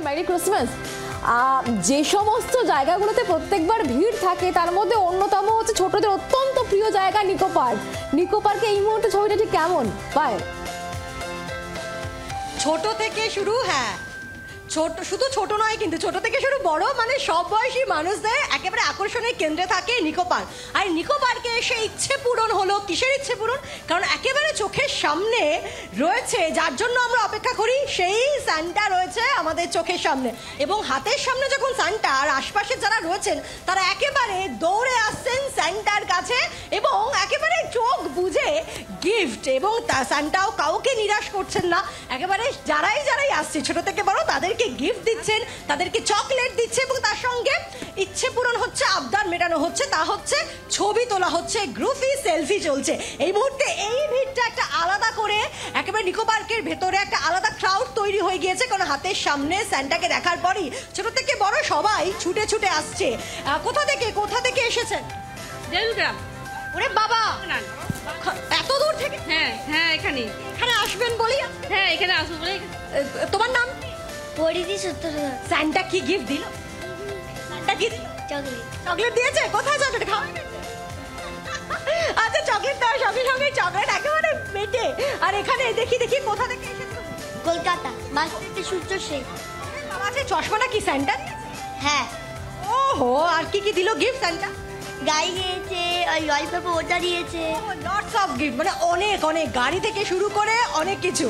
Merry Christmas. যে সমস্ত জায়গাগুলোতে প্রত্যেকবার ভিড় থাকে তার মধ্যে অন্যতম হচ্ছে ছোটদের অত্যন্ত প্রিয় জায়গা নিকো পার্ক। নিকো পার্কে এই মুহূর্তে ছবিটা ঠিক কেমন পায়? ছোট থেকে শুরু, হ্যাঁ ছোট, শুধু ছোট নয় কিন্তু ছোট থেকে শুরু বড় মানে সব বয়সী মানুষদের একেবারে আকর্ষণের কেন্দ্রে থাকে নিকো পার্ক। আর নিকো পার্কে এসে ইচ্ছে পূরণ হলো। কিসের ইচ্ছে পূরণ? কারণ একেবারে চোখের সামনে রয়েছে যার জন্য আমরা অপেক্ষা করি, সেই সান্টা রয়েছে আমাদের চোখের সামনে। এবং হাতের সামনে যখন সান্টা, আর আশপাশে যারা রয়েছেন তারা একেবারে দৌড়ে আসছেন সান্টার কাছে এবং একেবারে চোখ বুঝে গিফট, এবং সান্টাও কাউকে নিরাশ করছেন না। একেবারে যারাই আসছে ছোট থেকে বড় তাদেরকে গিফট দিচ্ছেন, তাদেরকে চকলেট দিচ্ছে এবং তার সঙ্গে ইচ্ছে পূরণ হচ্ছে, আবদার মেটানো হচ্ছে, তা হচ্ছে ছবি তোলা হচ্ছে, গ্রুপি সেলফি চলছে। এই মুহূর্তে এই ভিড়টা একটা আলাদা করে একেবারে নিকো পার্কের ভেতরে একটা আলাদা ক্রাউড তৈরি হয়ে গিয়েছে, কারণ হাতের সামনে স্যান্টাকে দেখার পরই ছোট থেকে বড় সবাই ছুটে ছুটে আসছে। কোথা থেকে এসেছেন? জেলগ্রাম। ওরে বাবা, এত দূর থেকে? হ্যাঁ এখানে আসবেন বলি? হ্যাঁ এখানে আসবো বলে। তোমার নাম? পরিধি সূত্র। স্যান্টা কি গিফট দিল? স্যান্টা কি দিল? চকলেট দিয়েছে? কোথায় চকলেট খাওয়া? আচ্ছা, চকলেট দেওয়ার সঙ্গে সঙ্গে চকলেট একেবারে মেটে। আর এখানে দেখি কোথা থেকে এসেছো? কলকাতা মাস্টার সূত্র শেখ। আচ্ছা, চশমাটা কি স্যান্টা? হ্যাঁ। ওহো, আর কি দিল গিফট স্যান্টা? গাড়ি দিয়েছে, ওই ললিপপ ওটা দিয়েছে। লটস অফ গিফট, মানে অনেক গাড়ি থেকে শুরু করে অনেক কিছু।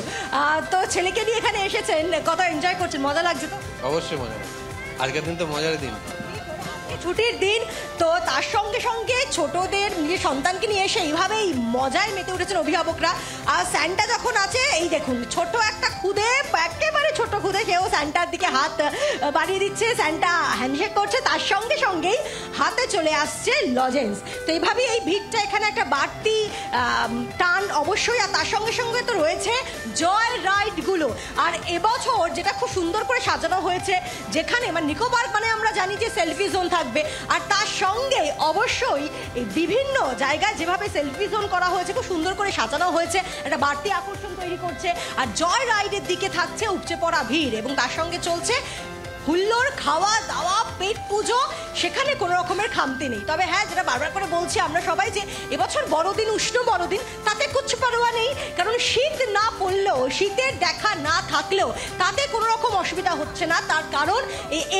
তো ছেলেকে নিয়ে এখানে এসেছেন, কত এনজয় করছেন? মজা লাগছে তো? অবশ্যই মজা। আজকের দিন তো মজার দিন, ছুটির দিন, তো তার সঙ্গে সঙ্গে ছোটদের নিয়ে সন্তানকে নিয়ে এসে এইভাবেই মজায় মেতে উঠেছেন অভিভাবকরা। আর স্যান্টা যখন আছে, এই দেখুন ছোট একটা খুদে, একেবারে ছোট খুদে, সেও স্যান্টার দিকে হাত বাড়িয়ে দিচ্ছে, স্যান্টা হ্যান্ডশেক করছে, তার সঙ্গে সঙ্গেই হাতে চলে আসছে লজেন্স। তো এইভাবেই এই ভিড়টা এখানে একটা বাড়তি টান অবশ্যই। আর তার সঙ্গে সঙ্গে তো রয়েছে জয় রাইডগুলো। আর এবছর যেটা খুব সুন্দর করে সাজানো হয়েছে, যেখানে মানে নিকো পার্ক মানে আমরা জানি যে সেলফি জোন থাকবে, আর তার সঙ্গে অবশ্যই এই বিভিন্ন জায়গায় যেভাবে সেলফি জোন করা হয়েছে, খুব সুন্দর করে সাজানো হয়েছে, একটা বাড়তি আকর্ষণ তৈরি করছে। আর জয় রাইডের দিকে থাকছে উপচে পড়া ভিড় এবং তার সঙ্গে চলছে হুল্লোড়, খাওয়া দাওয়া, পেট পুজো, সেখানে কোনো রকমের খামতি নেই। তবে হ্যাঁ, যেটা বারবার করে বলছি আমরা সবাই, যে এবছর বড়দিন, উষ্ণ বড়দিন, তাতে কুছ পারোয়া নেই, কারণ শীত না পড়লেও, শীতের দেখা না থাকলেও তাতে কোনো রকম অসুবিধা হচ্ছে না। তার কারণ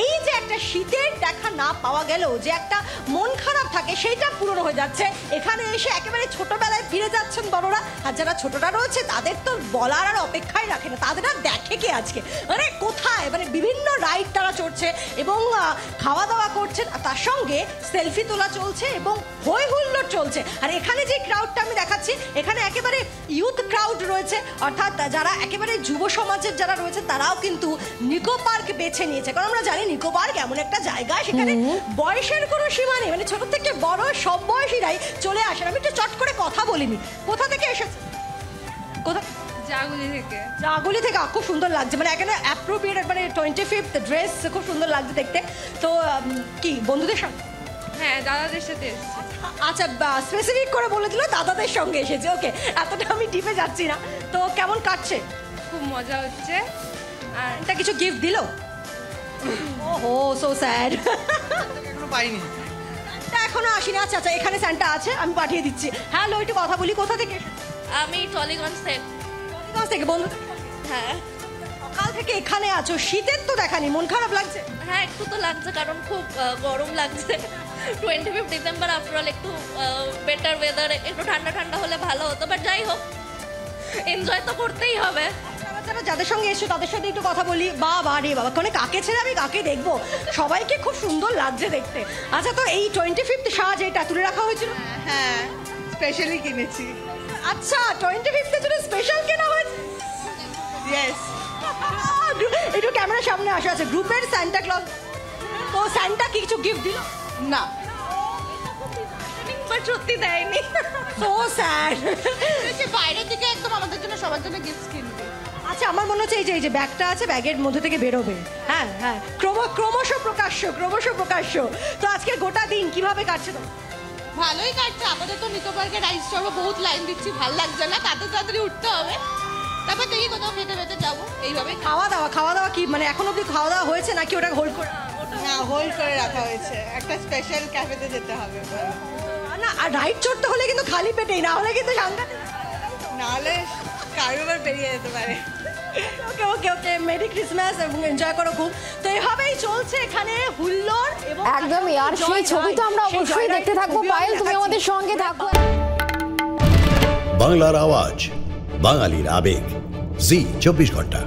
এই যে একটা শীতের দেখা না পাওয়া গেলেও যে একটা মন খারাপ থাকে, সেইটা পূরণ হয়ে যাচ্ছে। এখানে এসে একেবারে ছোটবেলায় ফিরে যাচ্ছেন বড়রা, আর যারা ছোটরা রয়েছে তাদের তো বলার আর অপেক্ষাই রাখে না, তাদের আর দেখে কে আজকে, মানে কোথায়, মানে বিভিন্ন রাইড তারা চড়ছে এবং খাওয়া দাওয়া করছেন, আর তার সঙ্গে সেলফি তোলা চলছে এবং হই হুল্লোড় চলছে। আর এখানে যে ক্রাউডটা আমি দেখাচ্ছি, এখানে একেবারে ইউথ ক্রাউড রয়েছে, অর্থাৎ যারা একেবারে যুব সমাজের যারা রয়েছে তারাও কিন্তু নিকো পার্ক বেছে নিয়েছে। কারণ আমরা জানি নিকো পার্ক এমন একটা জায়গা, সেখানে বয়সের কোনো সীমা নেই, মানে ছোট থেকে বড় সব বয়সীরাই চলে আসেন। আমি একটু চট করে কথা বলিনি, কোথা থেকে এসেছে? কোথা? জাগুলি থেকে। খুব সুন্দর লাগছে, মানে এখানে অ্যাপ্রোপ্রিয়েট, মানে 25th ড্রেস খুব সুন্দর লাগছে দেখতে। তো কি বন্ধুদের সঙ্গে? হ্যাঁ, দাদাদের সাথে এসেছি। আচ্ছা, স্পেসিফিক করে বলে দিল দাদাদের সঙ্গে এসেছে। ওকে, এতটা আমি ডিপে যাচ্ছি না। তো কেমন কাটছে? খুব মজা হচ্ছে। আর এটা কিছু গিফট দিল? ওহো, সো স্যাড। এখনো পাইনি। এখনো আসেনি। আচ্ছা, এখানে স্যান্টা আছে, আমি পাঠিয়ে দিচ্ছি। হ্যালো, একটু কথা বলি, কোথা থেকে এসেছে? আমি টলিগঞ্জ থেকে। বন্ধু? হ্যাঁ। সকাল থেকে এখানে আছো, শীতের তো দেখানি, মন খারাপ লাগছে? হ্যাঁ, একটু তো লাগছে, কারণ খুব গরম লাগছে। 25 ডিসেম্বর আফটার অল, একটু বেটার ওয়েদার, একটু ঠান্ডা ঠান্ডা হলে ভালো হতো, বাট যাই হোক, এনজয় তো করতেই হবে। যাদের সঙ্গে এসছো তাদের সাথে একটু কথা বলি। বাবা রে বাবা, মানে কাকে ছেড়ে আমি কাকে দেখবো, সবাইকে খুব সুন্দর লাগছে দেখতে। আচ্ছা, তো এই 25th সাজ এটা তুলে রাখা হয়েছিল? হ্যাঁ, স্পেশালি কিনেছি। আচ্ছা, 25th জন্য স্পেশাল কেনা হয়েছে? ইয়েস। একটু ক্যামেরার সামনে আসা আছে, গ্রুপের সান্টা ক্লজ। তো সান্টা কি কিছু গিফট দিল? না, বাট সত্যি দেয়নি। So sad. বাইরে থেকে একদম আমাদের জন্য, সবার জন্য গিফট কিনবে। আচ্ছা, আমার মনে হচ্ছে এই যে ব্যাগটা আছে, ব্যাগের মধ্যে থেকে বেরোবে। হ্যাঁ হ্যাঁ, ক্রমশ প্রকাশ্য। তো আজকে গোটা দিন কিভাবে কাটছে তো? ভালোই কাটছে। আপাতত নিকো পার্কে রাইস চড়বো, বহুত লাইন দিচ্ছি, ভাল লাগছে না, তাড়াতাড়ি উঠতে হবে। তারপর দেখি কোথাও খেতে পেতে যাবো এইভাবে। খাওয়া দাওয়া কি মানে এখন অব্দি খাওয়া দাওয়া হয়েছে নাকি ওটা হোল্ড করে? না, হোল্ড করে রাখা হয়েছে, একটা স্পেশাল ক্যাফেতে যেতে হবে। না, আর রাইড চড়তে হলে কিন্তু খালি পেটেই, না হলে কিন্তু সাংঘাতিক। নাহলে কারোবার পেরিয়ে যেতে পারে। ওকে মেরি ক্রিসমাস এবং এনজয় করো খুব। তো এভাবেই চলছে এখানে হুল্লোড় এবং একদমই, আর সেই ছবি তো আমরা অবশ্যই দেখতে থাকবো। পায়েল, তুমি আমাদের সঙ্গে থাকো। বাংলার আওয়াজ, বাঙালির আবেগ, জি 24 ঘন্টা।